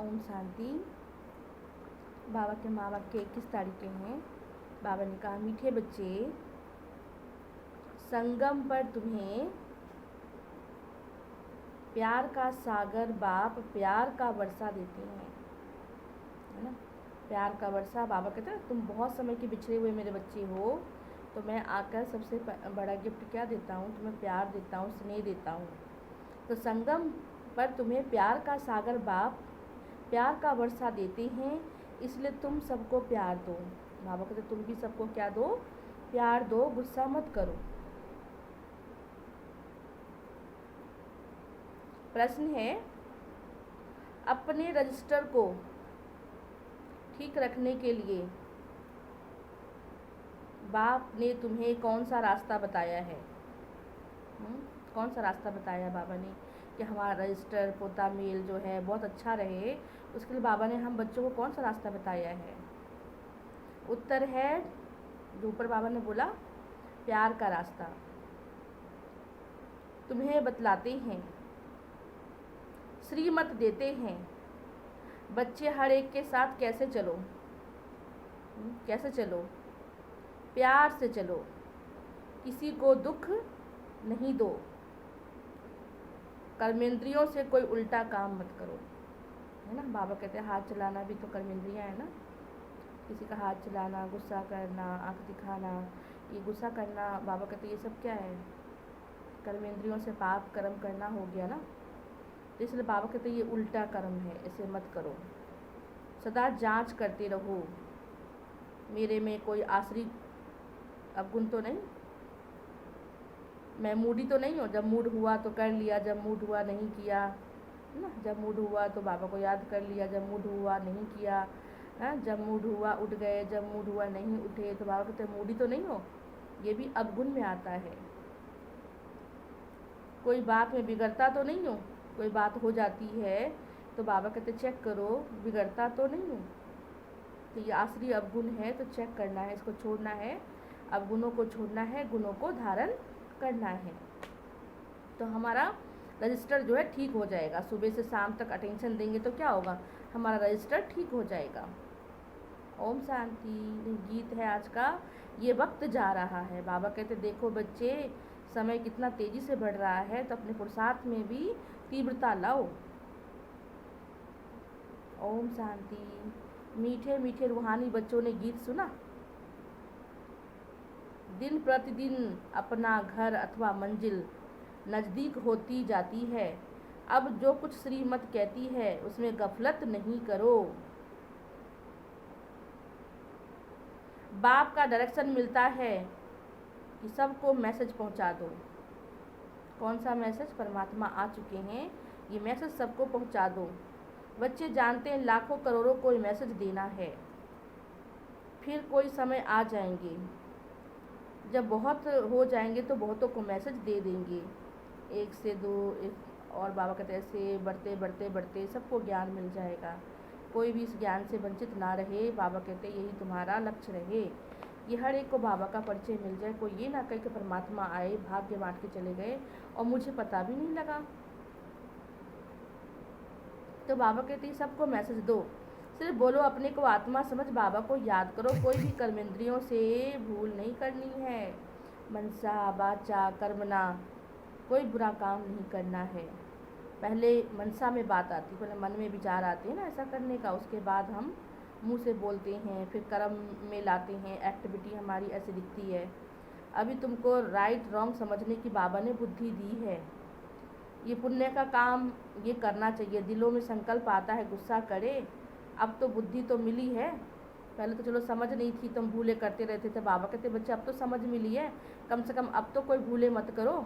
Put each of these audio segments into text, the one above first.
ओम शांति। बाबा के माँ बाप के 21 तारीख के हैं। बाबा ने कहा, मीठे बच्चे, संगम पर तुम्हें प्यार का सागर बाप प्यार का वर्षा देते हैं, है ना। प्यार का वर्षा। बाबा कहते हैं तुम बहुत समय के बिछड़े हुए मेरे बच्चे हो, तो मैं आकर सबसे बड़ा गिफ्ट क्या देता हूँ, तुम्हें प्यार देता हूँ, स्नेह देता हूँ। तो संगम पर तुम्हें प्यार का सागर बाप प्यार का वर्षा देते हैं, इसलिए तुम सबको प्यार दो। बाबा कहते तुम भी सबको क्या दो, प्यार दो, गुस्सा मत करो। प्रश्न है, अपने रजिस्टर को ठीक रखने के लिए बाप ने तुम्हें कौन सा रास्ता बताया है? कौन सा रास्ता बताया बाबा ने कि हमारा रजिस्टर पोता मेल जो है बहुत अच्छा रहे, उसके लिए बाबा ने हम बच्चों को कौन सा रास्ता बताया है? उत्तर है जो ऊपर बाबा ने बोला, प्यार का रास्ता। तुम्हें बतलाते हैं, श्रीमत देते हैं, बच्चे हर एक के साथ कैसे चलो, कैसे चलो, प्यार से चलो, किसी को दुख नहीं दो, कर्मेंद्रियों से कोई उल्टा काम मत करो, है ना। बाबा कहते हैं हाथ चलाना भी तो कर्मेंद्रियाँ है ना। किसी का हाथ चलाना, गुस्सा करना, आँख दिखाना, ये गुस्सा करना, बाबा कहते ये सब क्या है? कर्मेंद्रियों से पाप कर्म करना हो गया ना। तो इसलिए बाबा कहते ये उल्टा कर्म है, ऐसे मत करो। सदा जांच करते रहो, मेरे में कोई आसरी अवगुण तो नहीं, मैं मूडी तो नहीं हूँ। जब मूड हुआ तो कर लिया, जब मूड हुआ नहीं किया, है ना। जब मूड हुआ तो बाबा को याद कर लिया, जब मूड हुआ नहीं किया, है। जब मूड हुआ उठ गए, जब मूड हुआ नहीं उठे, तो बाबा कहते मूडी तो नहीं हो। ये भी अवगुण में आता है। कोई बात में बिगड़ता तो नहीं हो, कोई बात हो जाती है तो बाबा कहते चेक करो, बिगड़ता तो नहीं हो। तो ये आसरी अवगुण है, तो चेक करना है, इसको छोड़ना है, अवगुणों को छोड़ना है, गुणों को धारण करना है। तो हमारा रजिस्टर जो है ठीक हो जाएगा। सुबह से शाम तक अटेंशन देंगे तो क्या होगा, हमारा रजिस्टर ठीक हो जाएगा। ओम शांति। गीत है आज का, ये वक्त जा रहा है। बाबा कहते देखो बच्चे, समय कितना तेजी से बढ़ रहा है, तो अपने पुरुषार्थ में भी तीव्रता लाओ। ओम शांति। मीठे मीठे रूहानी बच्चों ने गीत सुना। दिन प्रतिदिन अपना घर अथवा मंजिल नज़दीक होती जाती है। अब जो कुछ श्रीमत कहती है उसमें गफलत नहीं करो। बाप का डायरेक्शन मिलता है कि सबको मैसेज पहुंचा दो। कौन सा मैसेज? परमात्मा आ चुके हैं, ये मैसेज सबको पहुंचा दो। बच्चे जानते हैं लाखों करोड़ों को ये मैसेज देना है। फिर कोई समय आ जाएंगे जब बहुत हो जाएंगे तो बहुतों को मैसेज दे देंगे, 1 से 2, और बाबा कहते ऐसे बढ़ते बढ़ते बढ़ते सबको ज्ञान मिल जाएगा। कोई भी इस ज्ञान से वंचित ना रहे। बाबा कहते यही तुम्हारा लक्ष्य रहे, ये हर एक को बाबा का परिचय मिल जाए। कोई ये ना कहे कि परमात्मा आए, भाग्य बांट के चले गए और मुझे पता भी नहीं लगा। तो बाबा कहते सबको मैसेज दो, सिर्फ बोलो अपने को आत्मा समझ, बाबा को याद करो। कोई भी कर्मेंद्रियों से भूल नहीं करनी है, मनसा वाचा कर्मणा, कोई बुरा काम नहीं करना है। पहले मनसा में बात आती, पहले मन में विचार आते हैं ना ऐसा करने का, उसके बाद हम मुंह से बोलते हैं, फिर कर्म में लाते हैं, एक्टिविटी हमारी ऐसे दिखती है। अभी तुमको राइट रॉन्ग समझने की बाबा ने बुद्धि दी है। ये पुण्य का काम ये करना चाहिए। दिलों में संकल्प आता है गुस्सा करे, अब तो बुद्धि तो मिली है। पहले तो चलो समझ नहीं थी, तुम भूले करते रहते थे। बाबा कहते बच्चे अब तो समझ मिली है, कम से कम अब तो कोई भूले मत करो।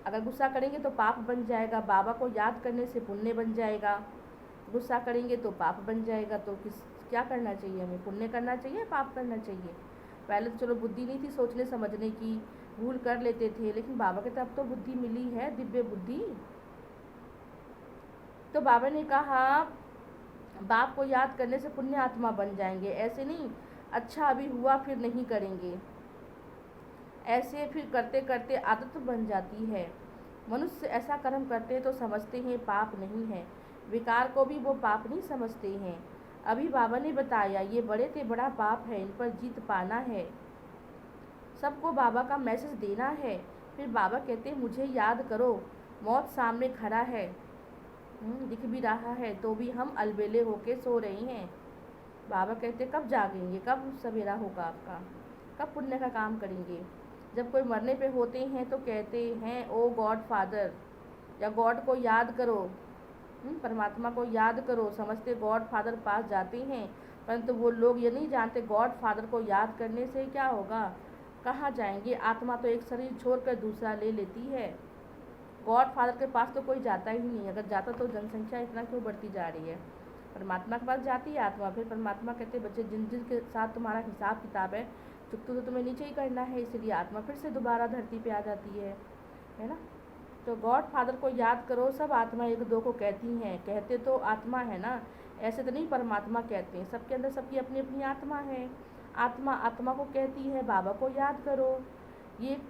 अगर गुस्सा करेंगे तो पाप बन जाएगा, बाबा को याद करने से पुण्य बन जाएगा। गुस्सा करेंगे तो पाप बन जाएगा। तो क्या करना चाहिए हमें? पुण्य करना चाहिए, पाप करना चाहिए? पहले तो चलो बुद्धि नहीं थी सोचने समझने की, भूल कर लेते थे, लेकिन बाबा कहते अब तो बुद्धि मिली है, दिव्य बुद्धि। तो बाबा ने कहा बाप को याद करने से पुण्य आत्मा बन जाएंगे। ऐसे नहीं अच्छा अभी हुआ फिर नहीं करेंगे, ऐसे फिर करते करते आदत बन जाती है। मनुष्य ऐसा कर्म करते हैं तो समझते हैं पाप नहीं है, विकार को भी वो पाप नहीं समझते हैं। अभी बाबा ने बताया ये बड़े से बड़ा पाप है, इन पर जीत पाना है, सबको बाबा का मैसेज देना है। फिर बाबा कहते हैं मुझे याद करो, मौत सामने खड़ा है, दिख भी रहा है तो भी हम अलबेले होके सो रहे हैं। बाबा कहते कब जागेंगे, कब सवेरा होगा आपका, कब पुण्य का काम करेंगे। जब कोई मरने पे होते हैं तो कहते हैं ओ गॉड फादर, या गॉड को याद करो, परमात्मा को याद करो, समझते गॉड फादर पास जाते हैं। परंतु वो लोग ये नहीं जानते गॉड फादर को याद करने से क्या होगा, कहाँ जाएंगे। आत्मा तो एक शरीर छोड़कर दूसरा ले लेती है, गॉड फादर के पास तो कोई जाता ही नहीं। अगर जाता तो जनसंख्या इतना क्यों बढ़ती जा रही है। परमात्मा के पास जाती है आत्मा। फिर परमात्मा कहते बच्चे जिन जिन के साथ तुम्हारा हिसाब किताब है, चुकतू तो तुम्हें नीचे ही करना है, इसलिए आत्मा फिर से दोबारा धरती पे आ जाती है ना। तो गॉड फादर को याद करो, सब आत्मा एक दो को कहती हैं, कहते तो आत्मा है ना, ऐसे तो नहीं परमात्मा कहते हैं। सबके अंदर सबकी अपनी अपनी आत्मा है, आत्मा आत्मा को कहती है बाबा को याद करो। ये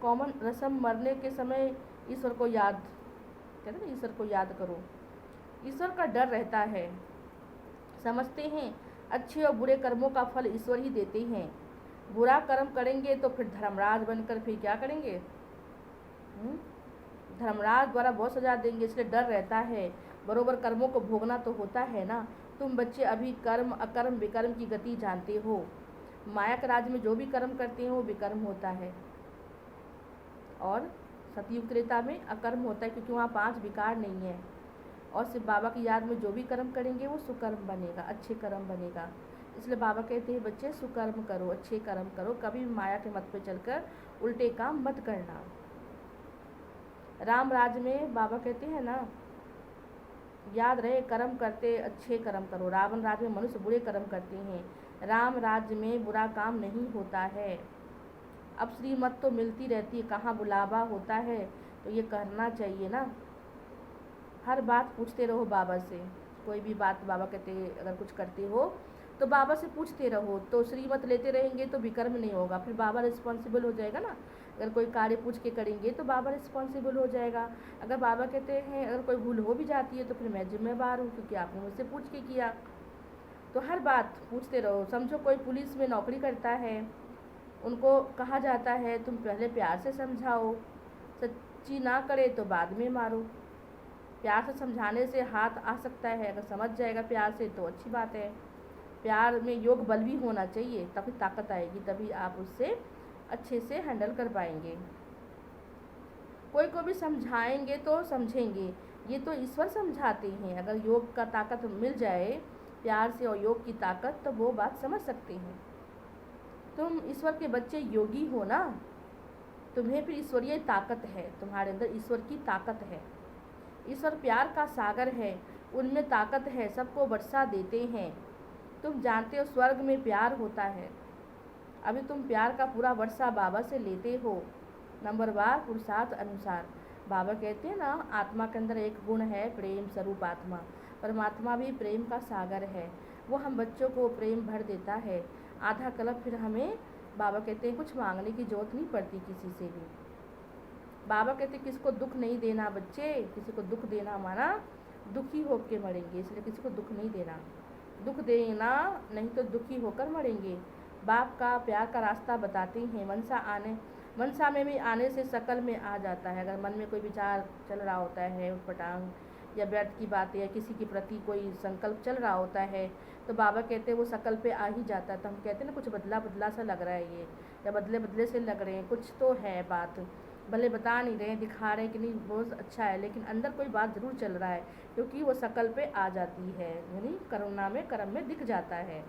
कॉमन रस्म, मरने के समय ईश्वर को याद, कहते हैं ना ईश्वर को याद करो। ईश्वर का डर रहता है, समझते हैं अच्छे और बुरे कर्मों का फल ईश्वर ही देते हैं। बुरा कर्म करेंगे तो फिर धर्मराज बनकर फिर क्या करेंगे, धर्मराज द्वारा बहुत सजा देंगे, इसलिए डर रहता है। बरोबर कर्मों को भोगना तो होता है ना। तुम बच्चे अभी कर्म अकर्म विकर्म की गति जानते हो। माया के राज्य में जो भी कर्म करते हैं वो विकर्म होता है, और सतयुग त्रेता में अकर्म होता है, क्योंकि वहाँ 5 विकार नहीं है। और सिर्फ बाबा की याद में जो भी कर्म करेंगे वो सुकर्म बनेगा, अच्छे कर्म बनेगा। इसलिए बाबा कहते हैं बच्चे सुकर्म करो, अच्छे कर्म करो, कभी भी माया के मत पे चलकर उल्टे काम मत करना। राम राज्य में बाबा कहते हैं ना, याद रहे कर्म करते अच्छे कर्म करो। रावण राज्य में मनुष्य बुरे कर्म करते हैं, राम राज्य में बुरा काम नहीं होता है। अब श्रीमत तो मिलती रहती है, कहाँ बुलावा होता है, तो ये करना चाहिए ना। हर बात पूछते रहो बाबा से, कोई भी बात बाबा कहते अगर कुछ करते हो तो बाबा से पूछते रहो। तो श्रीमत लेते रहेंगे तो विकर्म नहीं होगा, फिर बाबा रिस्पॉन्सिबल हो जाएगा ना। अगर कोई कार्य पूछ के करेंगे तो बाबा रिस्पॉन्सिबल हो जाएगा। अगर बाबा कहते हैं अगर कोई भूल हो भी जाती है तो फिर मैं जिम्मेवार हूँ, क्योंकि आपने मुझसे पूछ के किया। तो हर बात पूछते रहो। समझो कोई पुलिस में नौकरी करता है, उनको कहा जाता है तुम पहले प्यार से समझाओ, सच्ची ना करे तो बाद में मारो। प्यार से समझाने से हाथ आ सकता है, अगर समझ जाएगा प्यार से तो अच्छी बात है। प्यार में योग बल भी होना चाहिए, तभी ताकत आएगी, तभी आप उससे अच्छे से हैंडल कर पाएंगे। कोई को भी समझाएंगे तो समझेंगे, ये तो ईश्वर समझाते हैं। अगर योग का ताकत मिल जाए प्यार से और योग की ताकत, तो वो बात समझ सकते हैं। तुम ईश्वर के बच्चे योगी हो ना, तुम्हें फिर ईश्वरीय ताकत है, तुम्हारे अंदर ईश्वर की ताकत है। ईश्वर प्यार का सागर है, उनमें ताकत है, सबको वर्षा देते हैं। तुम जानते हो स्वर्ग में प्यार होता है, अभी तुम प्यार का पूरा वर्षा बाबा से लेते हो, नंबरवार पुरुषार्थ अनुसार। बाबा कहते हैं ना आत्मा के अंदर एक गुण है प्रेम स्वरूप आत्मा, परमात्मा भी प्रेम का सागर है, वो हम बच्चों को प्रेम भर देता है। आधा कल्प फिर हमें बाबा कहते हैं कुछ मांगने की जरूरत नहीं पड़ती किसी से भी। बाबा कहते हैं किसी को दुख नहीं देना बच्चे, किसी को दुख देना माना दुखी होकर मरेंगे, इसलिए किसी को दुख नहीं देना। दुख देना नहीं तो दुखी होकर मरेंगे। बाप का प्यार का रास्ता बताते हैं। मनसा में भी आने से शकल में आ जाता है। अगर मन में कोई विचार चल रहा होता है उटपटांग या व्यर्थ की बातें या किसी के प्रति कोई संकल्प चल रहा होता है, तो बाबा कहते हैं वो शकल पे आ ही जाता है। तो हम कहते हैं ना कुछ बदला बदला सा लग रहा है ये, या बदले बदले से लग रहे हैं, कुछ तो है बात, भले बता नहीं रहे, दिखा रहे कि नहीं बहुत अच्छा है, लेकिन अंदर कोई बात ज़रूर चल रहा है, क्योंकि वो शकल पे आ जाती है, यानी करुणा में कर्म में दिख जाता है।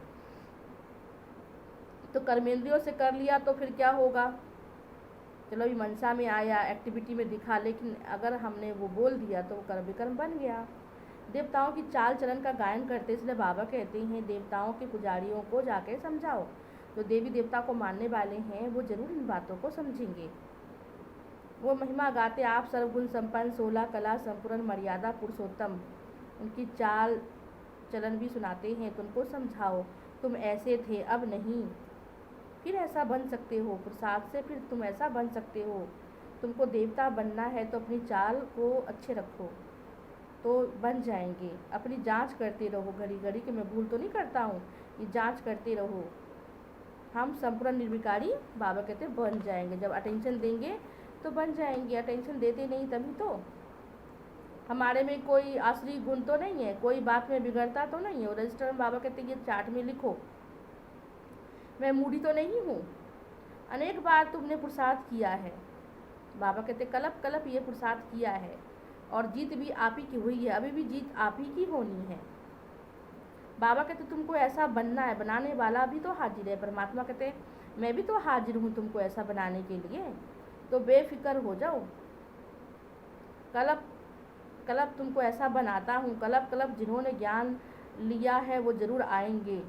तो कर्मेंद्रियों से कर लिया तो फिर क्या होगा, चलो अभी मनसा में आया, एक्टिविटी में दिखा, लेकिन अगर हमने वो बोल दिया तो वो कर्म विकर्म बन गया। देवताओं की चाल चलन का गायन करते, इसलिए बाबा कहते हैं देवताओं के पुजारियों को जाके समझाओ। जो देवी देवता को मानने वाले हैं वो जरूर इन बातों को समझेंगे। वो महिमा गाते आप सर्वगुण संपन्न 16 कला संपूर्ण मर्यादा पुरुषोत्तम, उनकी चाल चलन भी सुनाते हैं। तुमको समझाओ तुम ऐसे थे अब नहीं, फिर ऐसा बन सकते हो, प्रसाद से फिर तुम ऐसा बन सकते हो। तुमको देवता बनना है तो अपनी चाल को अच्छे रखो, तो बन जाएंगे। अपनी जांच करते रहो घड़ी घड़ी कि मैं भूल तो नहीं करता हूँ, ये जांच करते रहो। हम संपूर्ण निर्विकारी बाबा कहते बन जाएंगे। जब अटेंशन देंगे तो बन जाएंगे, अटेंशन देते नहीं तभी तो। हमारे में कोई असली गुण तो नहीं है, कोई बात में बिगड़ता तो नहीं है। रजिस्टर में बाबा कहते ये चार्ट में लिखो, मैं मूडी तो नहीं हूँ। अनेक बार तुमने पुरुषार्थ किया है, बाबा कहते कलप कलप ये पुरुषार्थ किया है, और जीत भी आप ही की हुई है, अभी भी जीत आप ही की होनी है। बाबा कहते तुमको ऐसा बनना है, बनाने वाला भी तो हाजिर है। परमात्मा कहते मैं भी तो हाजिर हूँ तुमको ऐसा बनाने के लिए, तो बेफिक्र हो जाओ। कलप कलप तुमको ऐसा बनाता हूँ, कलप कलप जिन्होंने ज्ञान लिया है वो ज़रूर आएंगे।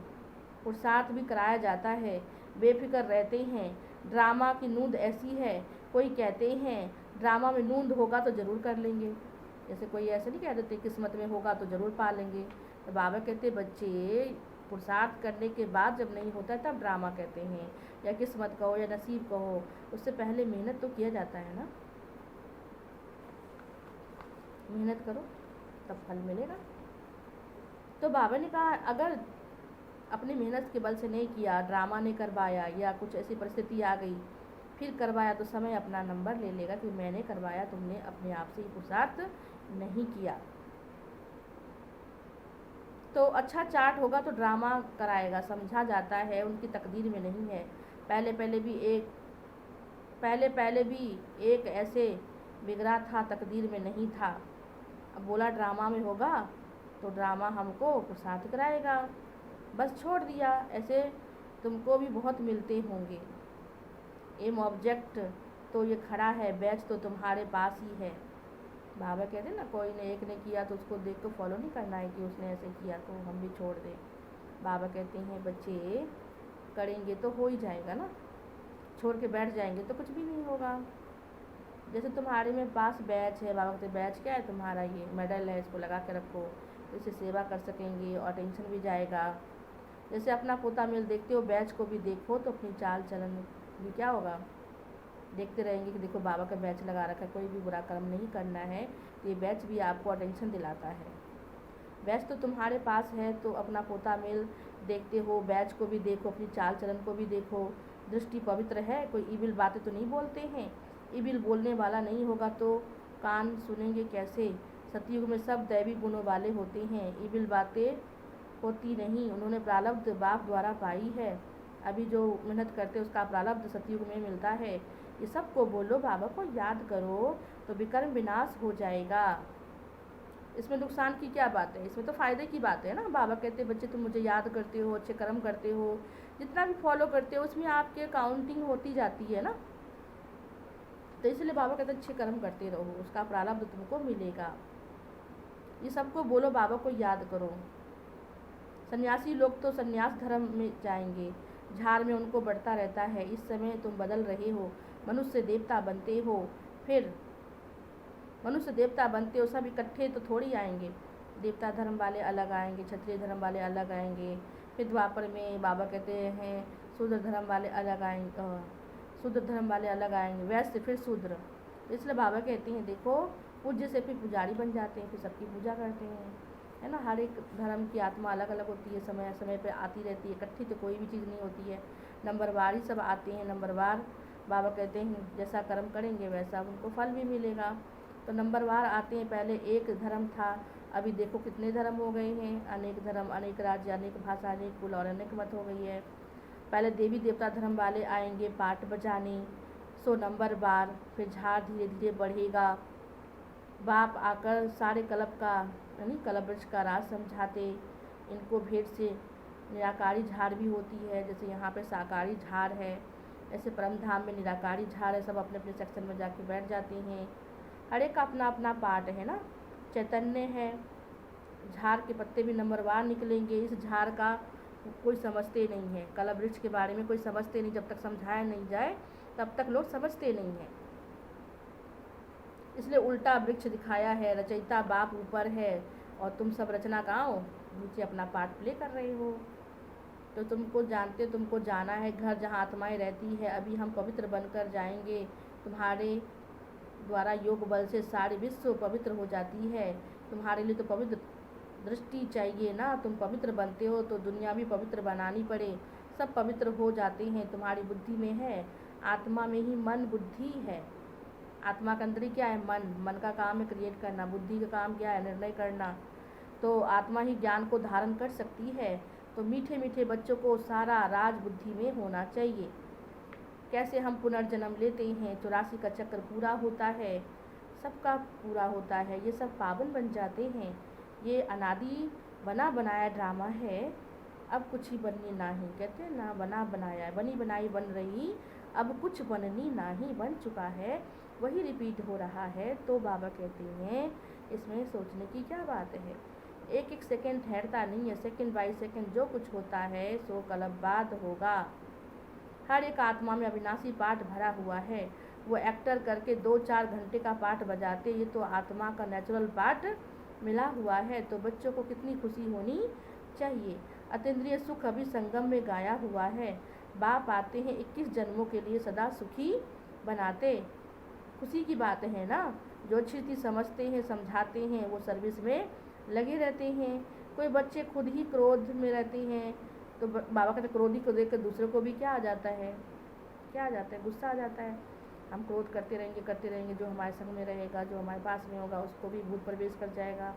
पुरुषार्थ भी कराया जाता है, बेफिक्र रहते हैं। ड्रामा की नूंद ऐसी है, कोई कहते हैं ड्रामा में नूंद होगा तो ज़रूर कर लेंगे, जैसे कोई ऐसे नहीं कह देते किस्मत में होगा तो ज़रूर पा लेंगे। तो बाबा कहते बच्चे पुरुषार्थ करने के बाद जब नहीं होता तब ड्रामा कहते हैं, या किस्मत कहो या नसीब कहो, उससे पहले मेहनत तो किया जाता है ना। मेहनत करो तब फल मिलेगा। तो बाबा ने कहा अगर अपनी मेहनत के बल से नहीं किया, ड्रामा ने करवाया या कुछ ऐसी परिस्थिति आ गई फिर करवाया, तो समय अपना नंबर ले लेगा कि मैंने करवाया, तुमने अपने आप से ही पुरुषार्थ नहीं किया। तो अच्छा चार्ट होगा तो ड्रामा कराएगा, समझा जाता है उनकी तकदीर में नहीं है। पहले पहले भी एक ऐसे बिगड़ा था, तकदीर में नहीं था। अब बोला ड्रामा में होगा तो ड्रामा हमको पुरुषार्थ कराएगा, बस छोड़ दिया। ऐसे तुमको भी बहुत मिलते होंगे। एम ऑब्जेक्ट तो ये खड़ा है, बैच तो तुम्हारे पास ही है। बाबा कहते ना कोई ने एक ने किया तो उसको देख कर फॉलो नहीं करना है कि उसने ऐसे किया तो हम भी छोड़ दें। बाबा कहते हैं बच्चे करेंगे तो हो ही जाएगा ना, छोड़ के बैठ जाएंगे तो कुछ भी नहीं होगा। जैसे तुम्हारे में पास बैच है, बाबा कहते बैच क्या है तुम्हारा, ये मेडल है, इसको लगा के रखो, इससे सेवा कर सकेंगे और टेंशन भी जाएगा। जैसे अपना पोता मिल देखते हो, बैच को भी देखो तो अपनी चाल चलन भी क्या होगा, देखते रहेंगे कि देखो बाबा का बैच लगा रखा है, कोई भी बुरा कर्म नहीं करना है। ये बैच भी आपको अटेंशन दिलाता है। बैच तो तुम्हारे पास है तो अपना पोता मिल देखते हो, बैच को भी देखो, अपनी चाल चलन को भी देखो। दृष्टि पवित्र है, कोई ईविल बातें तो नहीं बोलते हैं। ईविल बोलने वाला नहीं होगा तो कान सुनेंगे कैसे। सतयुग में सब दैवी गुणों वाले होते हैं, ईविल बातें होती नहीं, उन्होंने प्रारब्ध बाप द्वारा पाई है। अभी जो मेहनत करते उसका प्रारब्ध सतयुग में मिलता है। ये सबको बोलो, बाबा को याद करो तो विकर्म विनाश हो जाएगा। इसमें नुकसान की क्या बात है, इसमें तो फ़ायदे की बात है ना। बाबा कहते बच्चे तुम मुझे याद करते हो, अच्छे कर्म करते हो, जितना भी फॉलो करते हो उसमें आपके काउंटिंग होती जाती है ना। तो इसलिए बाबा कहते अच्छे कर्म करते रहो, उसका प्रारब्ध तुमको मिलेगा। ये सबको बोलो, बाबा को याद करो। सन्यासी लोग तो सन्यास धर्म में जाएंगे, झाड़ में उनको बढ़ता रहता है। इस समय तुम बदल रहे हो, मनुष्य देवता बनते हो, फिर मनुष्य देवता बनते हो, सब इकट्ठे तो थोड़ी आएंगे। देवता धर्म वाले अलग आएंगे, क्षत्रिय धर्म वाले अलग आएंगे, फिर द्वापर में बाबा कहते हैं शूद्र धर्म वाले अलग आएंगे, शूद्र धर्म वाले अलग आएंगे, वैश्य फिर शूद्र। इसलिए बाबा कहते हैं देखो पूज्य से फिर पुजारी बन जाते हैं, फिर सबकी पूजा करते हैं, है ना। हर एक धर्म की आत्मा अलग अलग होती है, समय समय पे आती रहती है, इकट्ठी तो कोई भी चीज़ नहीं होती है। नंबरवार ही सब आते हैं, नंबरवार बाबा कहते हैं जैसा कर्म करेंगे वैसा उनको फल भी मिलेगा। तो नंबरवार आते हैं, पहले एक धर्म था, अभी देखो कितने धर्म हो गए हैं, अनेक धर्म, अनेक राज्य, अनेक भाषा, अनेक कुल और अनेक मत हो गई है। पहले देवी देवता धर्म वाले आएंगे पाठ बजाने, सो नंबरवार, फिर झाड़ धीरे धीरे बढ़ेगा। बाप आकर सारे कल्प का यानी कल्प वृक्ष का राज समझाते। इनको भेंट से निराकारी झाड़ भी होती है, जैसे यहाँ पे साकारी झाड़ है, ऐसे परम धाम में निराकारी झाड़ है। सब अपने अपने सेक्शन में जाके बैठ जाते हैं, हर एक का अपना अपना पार्ट है ना। चैतन्य है, झाड़ के पत्ते भी नंबरवार निकलेंगे। इस झाड़ का कोई समझते नहीं है, कल्प वृक्ष के बारे में कोई समझते नहीं, जब तक समझाया नहीं जाए तब तक लोग समझते नहीं हैं। इसलिए उल्टा वृक्ष दिखाया है, रचयिता बाप ऊपर है और तुम सब रचना गाओ नीचे अपना पार्ट प्ले कर रहे हो। तो तुमको जानते, तुमको जाना है घर जहाँ आत्माएं रहती है। अभी हम पवित्र बनकर जाएंगे, तुम्हारे द्वारा योग बल से सारी विश्व पवित्र हो जाती है। तुम्हारे लिए तो पवित्र दृष्टि चाहिए ना, तुम पवित्र बनते हो तो दुनिया भी पवित्र बनानी पड़े। सब पवित्र हो जाते हैं, तुम्हारी बुद्धि में है। आत्मा में ही मन बुद्धि है। आत्मा का अंदर ही क्या है? मन का काम है क्रिएट करना, बुद्धि का काम क्या है? निर्णय करना। तो आत्मा ही ज्ञान को धारण कर सकती है। तो मीठे मीठे बच्चों को सारा राज बुद्धि में होना चाहिए। कैसे हम पुनर्जन्म लेते हैं, 84 का चक्र पूरा होता है, सबका पूरा होता है, ये सब पावन बन जाते हैं। ये अनादि बना बनाया ड्रामा है, अब कुछ ही बननी नहीं। कहते हैं ना, बना बनाया बनी बनाई बन रही, अब कुछ बननी नहीं, बन चुका है, वही रिपीट हो रहा है। तो बाबा कहते हैं इसमें सोचने की क्या बात है। एक एक सेकंड ठहरता नहीं है, सेकंड बाई सेकंड जो कुछ होता है सो कल बाद होगा। हर एक आत्मा में अविनाशी पाठ भरा हुआ है। वो एक्टर करके 2-4 घंटे का पाठ बजाते, ये तो आत्मा का नेचुरल पाठ मिला हुआ है। तो बच्चों को कितनी खुशी होनी चाहिए। अतीन्द्रिय सुख अभी संगम में गाया हुआ है। बाप आते हैं 21 जन्मों के लिए सदा सुखी बनाते। खुशी की बात है ना। जो अच्छी समझते हैं, समझाते हैं, वो सर्विस में लगे रहते हैं। कोई बच्चे खुद ही क्रोध में रहते हैं, तो बाबा कहते क्रोधी को देख कर दूसरे को भी क्या आ जाता है? क्या आ जाता है? गुस्सा आ जाता है। हम क्रोध करते रहेंगे, जो हमारे संग में रहेगा, जो हमारे पास में होगा, उसको भी भूत प्रवेश कर जाएगा।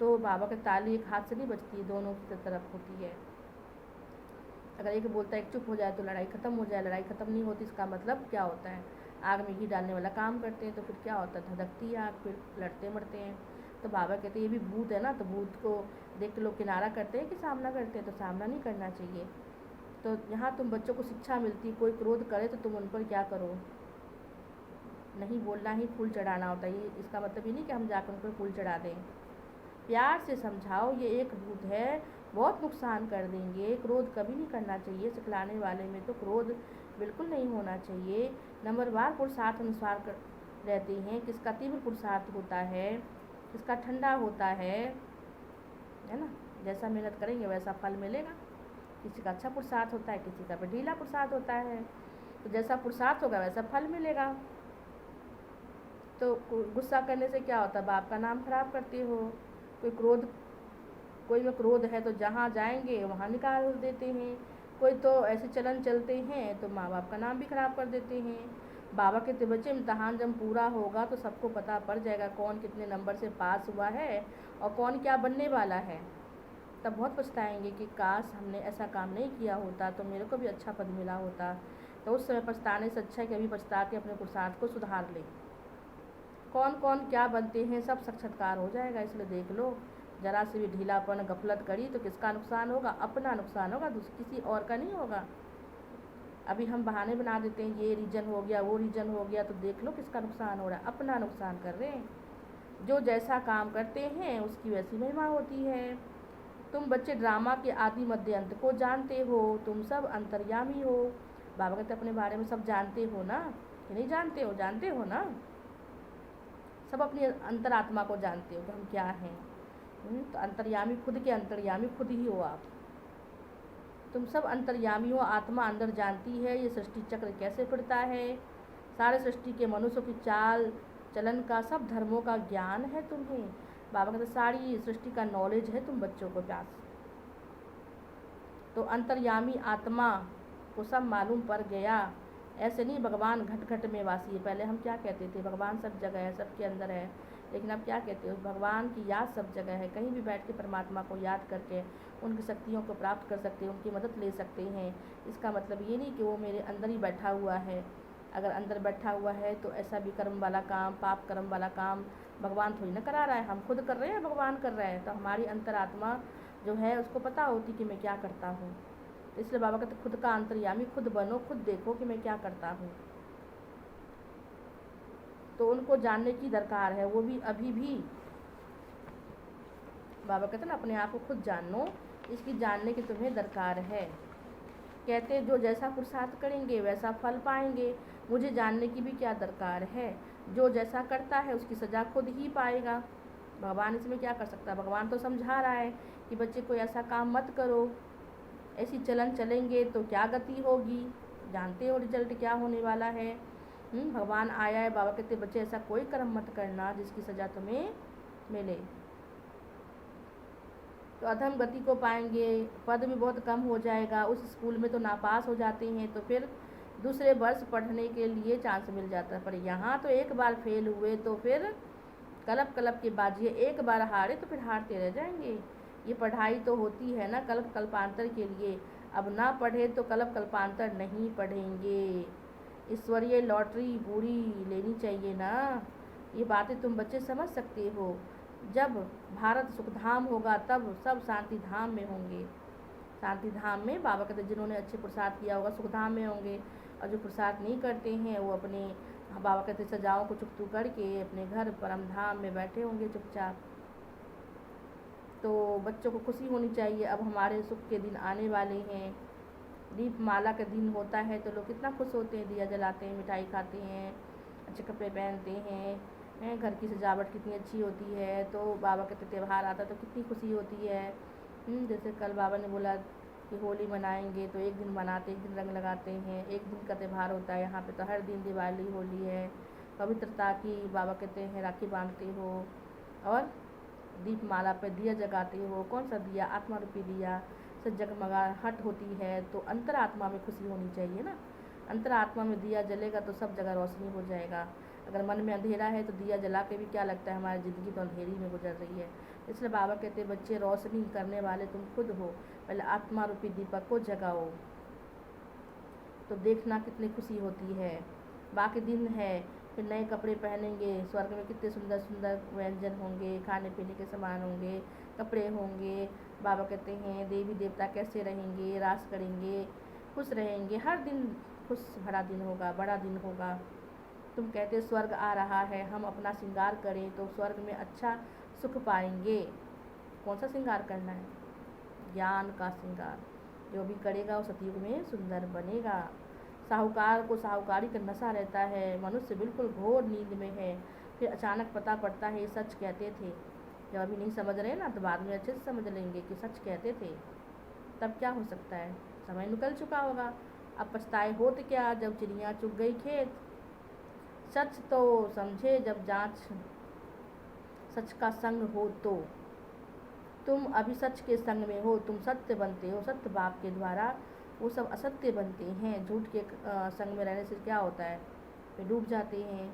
तो बाबा की ताली एक हाथ से नहीं बजती, दोनों की तरफ होती है। अगर एक बोलता है एक चुप हो जाए तो लड़ाई ख़त्म हो जाए, लड़ाई ख़त्म नहीं होती, इसका मतलब क्या होता है? आग में घी डालने वाला काम करते हैं, तो फिर क्या होता है? धधकती है आग, फिर लड़ते मरते हैं। तो बाबा कहते हैं ये भी भूत है ना, तो भूत को देख के लोग किनारा करते हैं कि सामना करते हैं? तो सामना नहीं करना चाहिए। तो यहाँ तुम बच्चों को शिक्षा मिलती है, कोई क्रोध करे तो तुम उन पर क्या करो? नहीं बोलना ही फूल चढ़ाना होता है। ये इसका मतलब ये नहीं कि हम जाकर उन पर फूल चढ़ा दें। प्यार से समझाओ, ये एक भूत है, बहुत नुकसान कर देंगे, क्रोध कभी नहीं करना चाहिए। सिखलाने वाले में तो क्रोध बिल्कुल नहीं होना चाहिए। नंबरवार पुरुषार्थ अनुसार रहते हैं। किसका तीव्र पुरुषार्थ होता है, किसका ठंडा होता है ना। जैसा मेहनत करेंगे वैसा फल मिलेगा। किसी का अच्छा पुरुषार्थ होता है, किसी का ढीला पुरुषार्थ होता है। तो जैसा पुरुषार्थ होगा वैसा फल मिलेगा। तो गुस्सा करने से क्या होता है? बाप का नाम खराब करते हो। कोई में क्रोध है तो जहाँ जाएंगे वहाँ निकाल देते हैं। कोई तो ऐसे चलन चलते हैं तो माँ बाप का नाम भी खराब कर देते हैं। बाबा के बच्चे इम्तहान जब पूरा होगा तो सबको पता पड़ जाएगा कौन कितने नंबर से पास हुआ है और कौन क्या बनने वाला है। तब बहुत पछताएंगे कि काश हमने ऐसा काम नहीं किया होता तो मेरे को भी अच्छा पद मिला होता। तो उस समय पछताने से अच्छा है कि अभी पछता के अपने पुरुषार्थ को सुधार ले। कौन कौन क्या बनते हैं सब साक्षात्कार हो जाएगा। इसलिए देख लो, जरा से भी ढीलापन गफलत करी तो किसका नुकसान होगा? अपना नुकसान होगा, किसी और का नहीं होगा। अभी हम बहाने बना देते हैं, ये रीजन हो गया, वो रीजन हो गया, तो देख लो किसका नुकसान हो रहा है? अपना नुकसान कर रहे हैं। जो जैसा काम करते हैं उसकी वैसी महिमा होती है। तुम बच्चे ड्रामा के आदि मध्य अंत को जानते हो, तुम सब अंतर्यामी हो। बाबा कहते अपने बारे में सब जानते हो ना, कि नहीं जानते हो? जानते हो ना, सब अपनी अंतरात्मा को जानते हो कि हम क्या हैं। तो अंतर्यामी, खुद के अंतर्यामी खुद ही हो आप। तुम सब अंतर्यामी हो। आत्मा अंदर जानती है ये सृष्टि चक्र कैसे फिरता है। सारे सृष्टि के मनुष्यों की चाल चलन का, सब धर्मों का ज्ञान है तुम्हें। बाबा कहते सारी सृष्टि का नॉलेज है तुम बच्चों को पास। तो अंतर्यामी आत्मा को सब मालूम पड़ गया। ऐसे नहीं भगवान घट घट में वासी है। पहले हम क्या कहते थे? भगवान सब जगह है, सबके अंदर है। लेकिन अब क्या कहते हो? भगवान की याद सब जगह है। कहीं भी बैठ के परमात्मा को याद करके उनकी शक्तियों को प्राप्त कर सकते हैं, उनकी मदद ले सकते हैं। इसका मतलब ये नहीं कि वो मेरे अंदर ही बैठा हुआ है। अगर अंदर बैठा हुआ है तो ऐसा भी कर्म वाला काम, पाप कर्म वाला काम भगवान थोड़ी ना करा रहा है, हम खुद कर रहे हैं, भगवान कर रहा है। तो हमारी अंतरात्मा जो है उसको पता होती कि मैं क्या करता हूँ। इसलिए बाबा कहते खुद का अंतर्यामी खुद बनो, खुद देखो कि मैं क्या करता हूँ। तो उनको जानने की दरकार है, वो भी अभी भी। बाबा कहते ना अपने आप को खुद जानो, इसकी जानने की तुम्हें दरकार है। कहते जो जैसा पुरुषार्थ करेंगे वैसा फल पाएंगे। मुझे जानने की भी क्या दरकार है? जो जैसा करता है उसकी सज़ा खुद ही पाएगा। भगवान इसमें क्या कर सकता है? भगवान तो समझा रहा है कि बच्चे कोई ऐसा काम मत करो, ऐसी चलन चलेंगे तो क्या गति होगी। जानते हो रिजल्ट क्या होने वाला है। भगवान आया है। बाबा कहते बच्चे ऐसा कोई कर्म मत करना जिसकी सज़ा तुम्हें मिले। तो अधम गति को पाएंगे, पद भी बहुत कम हो जाएगा। उस स्कूल में तो नापास हो जाते हैं तो फिर दूसरे वर्ष पढ़ने के लिए चांस मिल जाता है, पर यहाँ तो एक बार फेल हुए तो फिर कलप कलप की बाजी है। एक बार हारे तो फिर हारते रह जाएंगे। ये पढ़ाई तो होती है ना कल्प कल्पांतर के लिए, अब ना पढ़े तो कल्प कल्पांतर नहीं पढ़ेंगे। ईश्वरीय लॉटरी पूरी लेनी चाहिए ना। ये बातें तुम बच्चे समझ सकते हो। जब भारत सुखधाम होगा तब सब शांति धाम में होंगे। शांति धाम में बाबा कहते जिन्होंने अच्छे प्रसाद किया होगा सुखधाम में होंगे, और जो प्रसाद नहीं करते हैं वो अपने बाबा कहते सजाओं को चुकतू करके अपने घर परम धाम में बैठे होंगे चुपचाप। तो बच्चों को खुशी होनी चाहिए, अब हमारे सुख के दिन आने वाले हैं। दीपमाला का दिन होता है तो लोग कितना खुश होते हैं, दिया जलाते हैं, मिठाई खाते हैं, अच्छे कपड़े पहनते हैं, घर की सजावट कितनी अच्छी होती है। तो बाबा कहते त्यौहार आता है तो कितनी खुशी होती है। जैसे कल बाबा ने बोला कि होली मनाएंगे तो एक दिन मनाते, एक दिन रंग लगाते हैं, एक दिन का त्यौहार होता है। यहाँ पे तो हर दिन दिवाली होली है, पवित्रता की बाबा कहते हैं राखी बांधते हो और दीपमाला पे दिया जगाते हो। कौन सा दिया? आत्मा रूपी दिया से जगमगाहट होती है। तो अंतरात्मा में खुशी होनी चाहिए ना। अंतरात्मा में दिया जलेगा तो सब जगह रोशनी हो जाएगा। अगर मन में अंधेरा है तो दिया जला के भी क्या लगता है, हमारी ज़िंदगी तो अंधेरी में गुजर रही है। इसलिए बाबा कहते हैं बच्चे रोशनी करने वाले तुम खुद हो, पहले आत्मा रूपी दीपक को जगाओ तो देखना कितनी खुशी होती है। बाकी दिन है फिर नए कपड़े पहनेंगे, स्वर्ग में कितने सुंदर सुंदर व्यंजन होंगे, खाने पीने के सामान होंगे, कपड़े होंगे। बाबा कहते हैं देवी देवता कैसे रहेंगे, रास करेंगे, खुश रहेंगे। हर दिन खुश भरा दिन होगा, बड़ा दिन होगा। तुम कहते स्वर्ग आ रहा है, हम अपना श्रृंगार करें तो स्वर्ग में अच्छा सुख पाएंगे। कौन सा श्रृंगार करना है? ज्ञान का श्रृंगार। जो भी करेगा वो सतयुग में सुंदर बनेगा। साहूकार को साहूकारी का नशा रहता है, मनुष्य बिल्कुल घोर नींद में है, फिर अचानक पता पड़ता है ये सच कहते थे। जब अभी नहीं समझ रहे ना तो बाद में अच्छे से समझ लेंगे कि सच कहते थे। तब क्या हो सकता है, समय निकल चुका होगा। अब पछताए होत क्या जब चिड़िया चुग गई खेत। सच तो समझे जब जांच सच का संग हो तो। तुम अभी सच के संग में हो, तुम सत्य बनते हो। सत्य बाप के द्वारा वो सब असत्य बनते हैं। झूठ के संग में रहने से क्या होता है, वे डूब जाते हैं।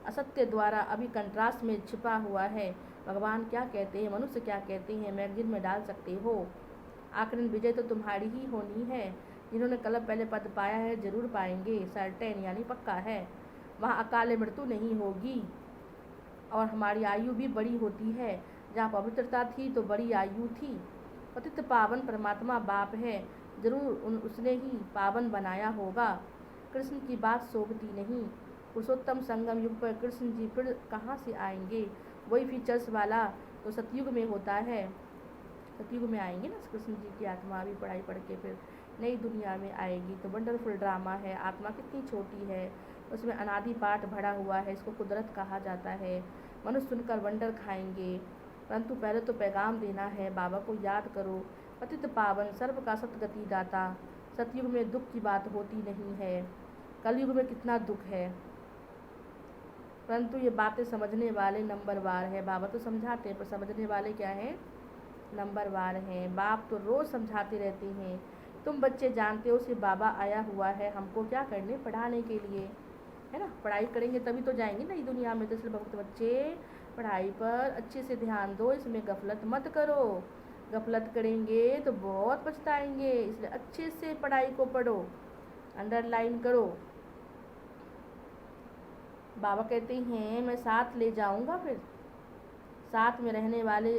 असत्य द्वारा अभी कंट्रास्ट में छिपा हुआ है। भगवान क्या कहते हैं, मनुष्य क्या कहते हैं, मैगजीन में डाल सकते हो। आखिर विजय तो तुम्हारी ही होनी है। जिन्होंने कल पहले पद पाया है जरूर पाएंगे, सर्टेन यानी पक्का है। वहाँ अकाल मृत्यु नहीं होगी और हमारी आयु भी बड़ी होती है। जहाँ पवित्रता थी तो बड़ी आयु थी। पतित पावन परमात्मा बाप है, जरूर उसने ही पावन बनाया होगा। कृष्ण की बात शोभती नहीं। पुरुषोत्तम संगम युग पर कृष्ण जी फिर कहाँ से आएंगे? वही फीचर्स वाला तो सतयुग में होता है। सतयुग में आएंगे ना कृष्ण जी की आत्मा भी पढ़ाई पढ़ के फिर नई दुनिया में आएगी। तो वंडरफुल ड्रामा है। आत्मा कितनी छोटी है, उसमें अनादि पाठ भरा हुआ है, इसको कुदरत कहा जाता है। मनुष्य सुनकर वंडर खाएंगे, परंतु पहले तो पैगाम देना है, बाबा को याद करो। पतित पावन सर्व का सतगति दाता। सतयुग में दुख की बात होती नहीं है, कलयुग में कितना दुख है, परंतु ये बातें समझने वाले नंबरवार है। बाबा तो समझाते हैं पर समझने वाले क्या हैं, नंबरवार हैं। बाप तो रोज़ समझाते रहते हैं। तुम बच्चे जानते हो सिर्फ बाबा आया हुआ है हमको क्या करने, पढ़ाने के लिए, है ना। पढ़ाई करेंगे तभी तो जाएंगे नई दुनिया में। तो इसलिए भक्त बच्चे पढ़ाई पर अच्छे से ध्यान दो, इसमें गफलत मत करो। गफलत करेंगे तो बहुत पछताएंगे। इसलिए अच्छे से पढ़ाई को पढ़ो, अंडरलाइन करो। बाबा कहते हैं मैं साथ ले जाऊंगा। फिर साथ में रहने वाले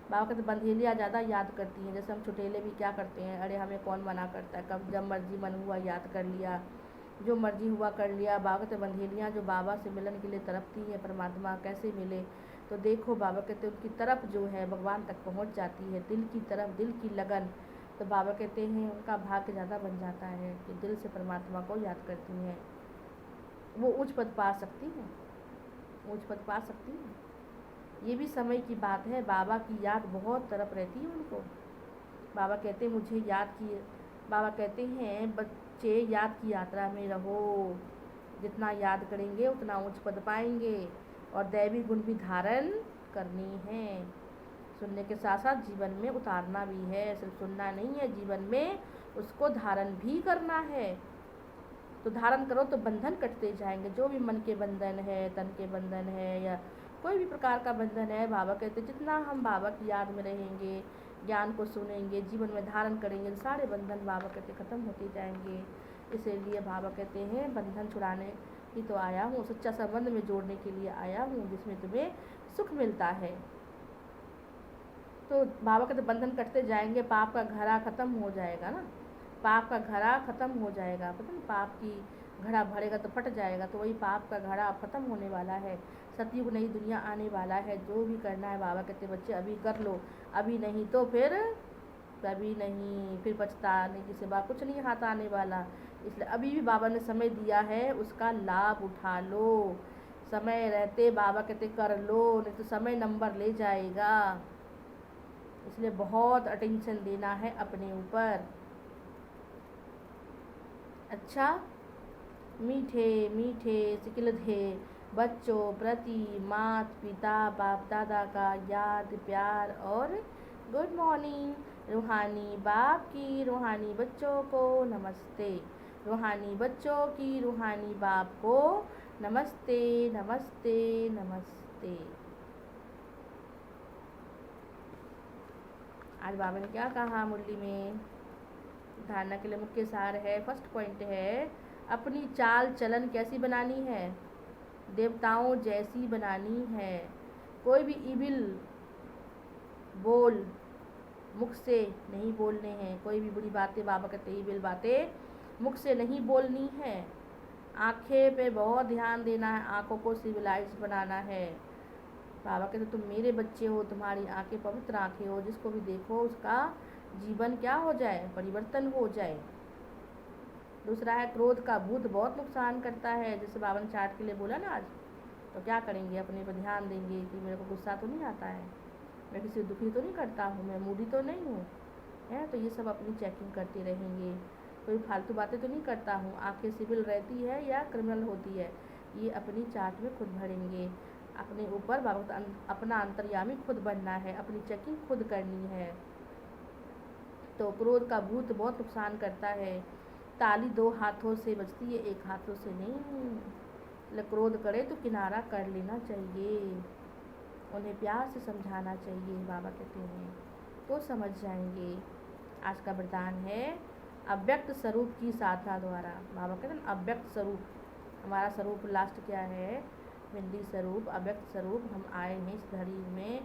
बाबा कहते बंधेलियाँ ज़्यादा याद करती हैं। जैसे हम छुटेले भी क्या करते हैं, अरे हमें कौन मना करता है, कब जब मर्जी मन हुआ याद कर लिया, जो मर्जी हुआ कर लिया। बाबा कहते बंधेलियाँ जो बाबा से मिलन के लिए तड़पती हैं, परमात्मा कैसे मिले, तो देखो बाबा कहते उनकी तरफ जो है भगवान तक पहुँच जाती है, दिल की तरफ, दिल की लगन। तो बाबा कहते हैं उनका भाग्य ज़्यादा बन जाता है कि दिल से परमात्मा को याद करती हैं। वो उच्च पद पा सकती हैं, उच्च पद पा सकती हैं। ये भी समय की बात है। बाबा की याद बहुत तरफ रहती है उनको। बाबा कहते हैं मुझे याद किए। बाबा कहते हैं बच्चे याद की यात्रा में रहो। जितना याद करेंगे उतना उच्च पद पाएंगे, और दैवी गुण भी धारण करनी है। सुनने के साथ साथ जीवन में उतारना भी है, सिर्फ सुनना नहीं है, जीवन में उसको धारण भी करना है। तो धारण करो तो बंधन कटते जाएंगे। जो भी मन के बंधन है, तन के बंधन है, या कोई भी प्रकार का बंधन है, बाबा कहते जितना हम बाबा की याद में रहेंगे, ज्ञान को सुनेंगे, जीवन में धारण करेंगे, तो सारे बंधन बाबा कहते ख़त्म होते जाएंगे। इसीलिए बाबा कहते हैं बंधन छुड़ाने ही तो आया हूँ, सच्चा संबंध में जोड़ने के लिए आया हूँ, जिसमें तुम्हें सुख मिलता है। तो बाबा कहते बंधन कटते जाएंगे, पाप का घड़ा ख़त्म हो जाएगा ना, पाप का घड़ा ख़त्म हो जाएगा। पता नहीं, पाप की घड़ा भरेगा तो फट जाएगा, तो वही पाप का घड़ा ख़त्म होने वाला है। सतयुग नई दुनिया आने वाला है। जो भी करना है बाबा कहते बच्चे अभी कर लो, अभी नहीं तो फिर कभी नहीं, फिर पछताने की सिवा कुछ नहीं हाथ आने वाला। इसलिए अभी भी बाबा ने समय दिया है, उसका लाभ उठा लो। समय रहते बाबा कहते कर लो, नहीं तो समय नंबर ले जाएगा। इसलिए बहुत अटेंशन देना है अपने ऊपर। अच्छा, मीठे मीठे सिकिलधे बच्चों प्रति माता पिता बाप दादा का याद प्यार और गुड मॉर्निंग। रूहानी बाप की रूहानी बच्चों को नमस्ते, रूहानी बच्चों की रूहानी बाप को नमस्ते नमस्ते नमस्ते। आज बाबा ने क्या कहा मुरली में? धारणा के लिए मुख्य सार है, फर्स्ट पॉइंट है अपनी चाल चलन कैसी बनानी है? देवताओं जैसी बनानी है। कोई भी इविल बोल मुख से नहीं बोलने हैं। कोई भी बुरी बातें, बाबा कहते हैं इविल बातें मुख से नहीं बोलनी है। आंखें पे बहुत ध्यान देना है, आंखों को सिविलाइज बनाना है। बाबा कहते तुम मेरे बच्चे हो, तुम्हारी आंखें पवित्र आंखें हो, जिसको भी देखो उसका जीवन क्या हो जाए, परिवर्तन हो जाए। दूसरा है क्रोध का भूत बहुत नुकसान करता है, जैसे बाबा ने चार्ट के लिए बोला ना आज। तो क्या करेंगे, अपने पर ध्यान देंगे कि मेरे को गुस्सा तो नहीं आता है, मैं किसी को दुखी तो नहीं करता हूँ, मैं मूडी तो नहीं हूँ, है। तो ये सब अपनी चेकिंग करते रहेंगे। कोई फालतू बातें तो नहीं करता हूँ, आंखें सिविल रहती है या क्रिमिनल होती है, ये अपनी चार्ट में खुद भरेंगे। अपने ऊपर बाबा अपना अंतर्यामी खुद बनना है, अपनी चेकिंग खुद करनी है। तो क्रोध का भूत बहुत नुकसान करता है। ताली दो हाथों से बजती है, एक हाथों से नहीं। क्रोध करे तो किनारा कर लेना चाहिए, उन्हें प्यार से समझाना चाहिए, बाबा कहते हैं, तो समझ जाएंगे। आज का वरदान है अव्यक्त स्वरूप की साधना द्वारा। बाबा कहते हैं अव्यक्त स्वरूप, हमारा स्वरूप लास्ट क्या है, बिंदी स्वरूप, अव्यक्त स्वरूप। हम आए हैं इस धरती में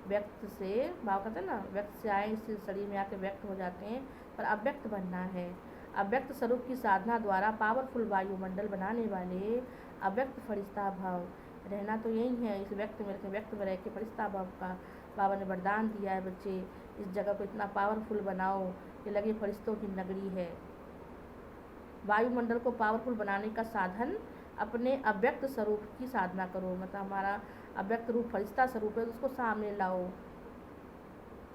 व्यक्त से, बाबा कहते हैं ना व्यक्त से आए, इस शरीर में आके व्यक्त हो जाते हैं, पर अव्यक्त बनना है। अव्यक्त स्वरूप की साधना द्वारा पावरफुल वायुमंडल बनाने वाले अव्यक्त फरिश्ता भाव रहना तो यही है। इस व्यक्त में रह के फरिश्ता भाव का बाबा ने वरदान दिया है, बच्चे इस जगह को इतना पावरफुल बनाओ कि लगे फरिश्तों की नगरी है। वायुमंडल को पावरफुल बनाने का साधन अपने अव्यक्त स्वरूप की साधना करो। मतलब हमारा अव्यक्त रूप फरिश्ता स्वरूप है, तो उसको सामने लाओ,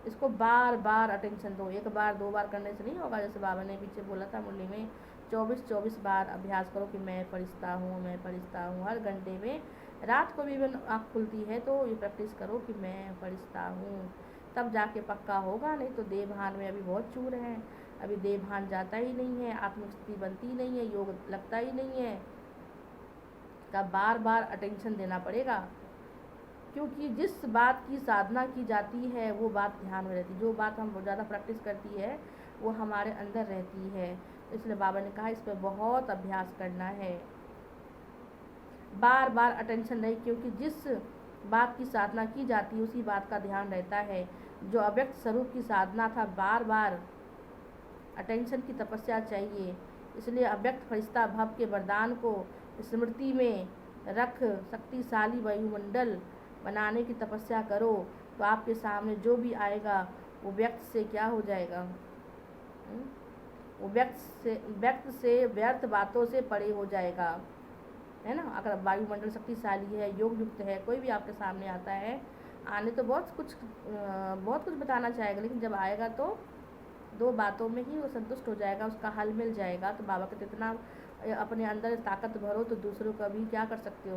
इसको बार बार अटेंशन दो। एक बार दो बार करने से नहीं होगा, जैसे बाबा ने पीछे बोला था मुरली में 24 बार अभ्यास करो कि मैं फरिश्ता हूँ, मैं फरिश्ता हूँ। हर घंटे में, रात को भी आँख खुलती है तो ये प्रैक्टिस करो कि मैं फरिश्ता हूँ, तब जाके पक्का होगा। नहीं तो देवभान में अभी बहुत चूर हैं, अभी देवभान जाता ही नहीं है, आत्मिक स्थिति बनती ही नहीं है, योग लगता ही नहीं है। तब बार बार अटेंशन देना पड़ेगा, क्योंकि जिस बात की साधना की जाती है वो बात ध्यान में रहती है। जो बात हम ज़्यादा प्रैक्टिस करती है वो हमारे अंदर रहती है। इसलिए बाबा ने कहा इस पर बहुत अभ्यास करना है, बार बार अटेंशन नहीं, क्योंकि जिस बात की साधना की जाती है उसी बात का ध्यान रहता है। जो अव्यक्त स्वरूप की साधना था, बार बार अटेंशन की तपस्या चाहिए। इसलिए अव्यक्त फरिश्ता भव के वरदान को स्मृति में रख शक्तिशाली वायुमंडल बनाने की तपस्या करो, तो आपके सामने जो भी आएगा वो व्यक्त से क्या हो जाएगा, वो व्यक्त से व्यर्थ बातों से परे हो जाएगा, है ना। अगर वायुमंडल शक्तिशाली है, योग युक्त है, कोई भी आपके सामने आता है, आने तो बहुत कुछ बताना चाहेगा, लेकिन जब आएगा तो दो बातों में ही वो संतुष्ट हो जाएगा, उसका हल मिल जाएगा। तो बाबा कहते इतना अपने अंदर ताकत भरो तो दूसरों का भी क्या कर सकते हो,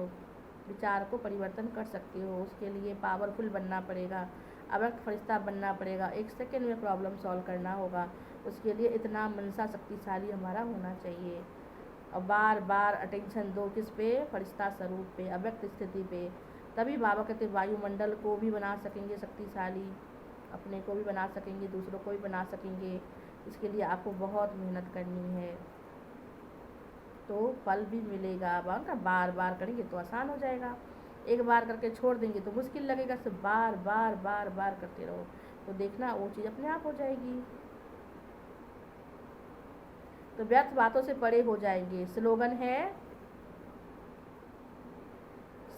विचार को परिवर्तन कर सकते हो। उसके लिए पावरफुल बनना पड़ेगा, अव्यक्त फरिश्ता बनना पड़ेगा, 1 सेकंड में प्रॉब्लम सॉल्व करना होगा। उसके लिए इतना मनसा शक्तिशाली हमारा होना चाहिए। और बार बार अटेंशन दो किस पे, फरिश्ता स्वरूप पे, अव्यक्त स्थिति पे। तभी बाबा कहते वायुमंडल को भी बना सकेंगे शक्तिशाली, अपने को भी बना सकेंगे, दूसरों को भी बना सकेंगे। इसके लिए आपको बहुत मेहनत करनी है, तो फल भी मिलेगा। अब बार बार करेंगे तो आसान हो जाएगा, एक बार करके छोड़ देंगे तो मुश्किल लगेगा। सिर्फ बार बार बार बार करते रहो तो देखना वो चीज़ अपने आप हो जाएगी। तो व्यर्थ बातों से परे हो जाएंगे। स्लोगन है,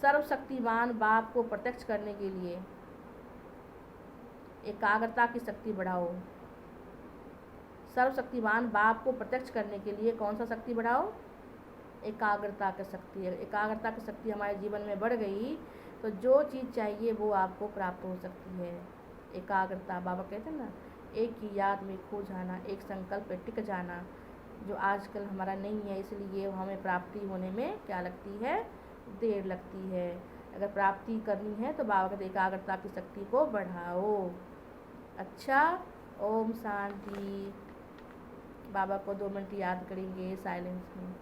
सर्वशक्तिमान बाप को प्रत्यक्ष करने के लिए एकाग्रता की शक्ति बढ़ाओ। सर्वशक्तिमान बाप को प्रत्यक्ष करने के लिए कौन सा शक्ति बढ़ाओ, एकाग्रता की शक्ति। एकाग्रता की शक्ति हमारे जीवन में बढ़ गई तो जो चीज़ चाहिए वो आपको प्राप्त हो सकती है। एकाग्रता, बाबा कहते हैं ना, एक ही याद में खो जाना, एक संकल्प पे टिक जाना, जो आजकल हमारा नहीं है। इसलिए हमें प्राप्ति होने में क्या लगती है, देर लगती है। अगर प्राप्ति करनी है तो बाबा कहते एकाग्रता की शक्ति को बढ़ाओ। अच्छा, ओम शांति। बाबा को 2 मिनट याद करेंगे साइलेंस में।